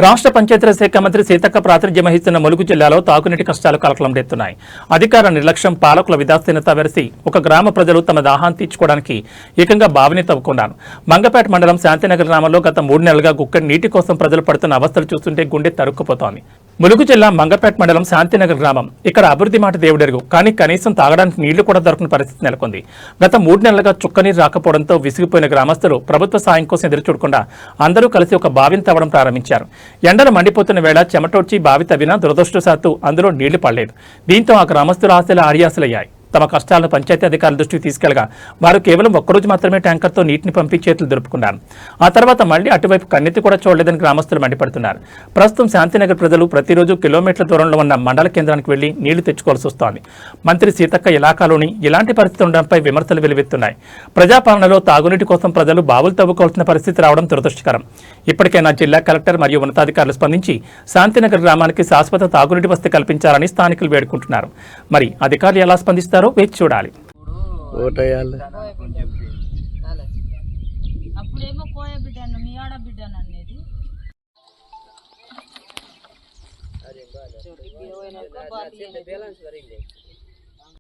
రాష్ట్ర పంచాయతీరాజ్ శాఖ మంత్రి సీతక్క ప్రాతినిధ్యం వహిస్తున్న ములుగు జిల్లాలో తాగునీటి కష్టాలు కలకలం రేపుతున్నాయి. అధికార నిర్లక్ష్యం, పాలకుల విదాసీనత వెరసి ఒక గ్రామ ప్రజలు తమ దాహాన్ని తీర్చుకోవడానికి ఏకంగా బావిని తవ్వుకున్నారు. మంగపేట మండలం శాంతినగర్ గ్రామంలో గత 3 నెలలుగా గుక్కడి నీటి కోసం ప్రజలు పడుతున్న అవస్థలు చూస్తుంటే గుండె తరుక్కుపోతోంది. ములుగు జిల్లా మంగపేట మండలం శాంతినగర్ గ్రామం. ఇక్కడ అభివృద్ధి మాట దేవుడెరుగు, కానీ కనీసం తాగడానికి నీళ్లు కూడా దొరకని పరిస్థితి నెలకొంది. గత 3 నెలలుగా చుక్కనీరు రాకపోవడంతో విసిగిపోయిన గ్రామస్తులు ప్రభుత్వ సాయం కోసం ఎదురుచూడకుండా అందరూ కలిసి ఒక బావిని తవ్వడం ప్రారంభించారు. ఎండలు మండిపోతున్న వేళ చెమటోడ్చి బావి తవ్వినా దురదృష్టవశాత్తు అందులో నీళ్లు పడలేదు. దీంతో ఆ గ్రామస్తుల ఆశలు ఆడియాసలయ్యాయి. తమ కష్టాలను పంచాయతీ అధికారుల దృష్టికి తీసుకెళ్లగా వారు కేవలం ఒక్కరోజు మాత్రమే ట్యాంకర్తో నీటిని పంపి చేతులు దులుపుకున్నారు. ఆ తర్వాత మళ్లీ అటువైపు కన్నెత్తి కూడా చూడలేదని గ్రామస్తులు మండిపడుతున్నారు. ప్రస్తుతం శాంతినగర్ ప్రజలు ప్రతిరోజు కిలోమీటర్ల దూరంలో ఉన్న మండల కేంద్రానికి వెళ్లి నీళ్లు తెచ్చుకోవాల్సి వస్తోంది. మంత్రి సీతక్క ఇలాకాలోని ఇలాంటి పరిస్థితి ఉండడంపై విమర్శలు వెలువెత్తున్నాయి. ప్రజాపాలనలో తాగునీటి కోసం ప్రజలు బావులు తవ్వుకోవాల్సిన పరిస్థితి రావడం దురదృష్టకరం. ఇప్పటికైనా జిల్లా కలెక్టర్ మరియు ఉన్నతాధికారులు స్పందించి శాంతినగర్ గ్రామానికి శాశ్వత తాగునీటి వసతి కల్పించాలని స్థానికులు వేడుకుంటున్నారు. మరి అధికారులు ఎలా స్పందిస్తారో వేచి చూడాలి. అప్పుడేమో కోయ బిడ్డను మీ ఆడ బిడ్డను అనేది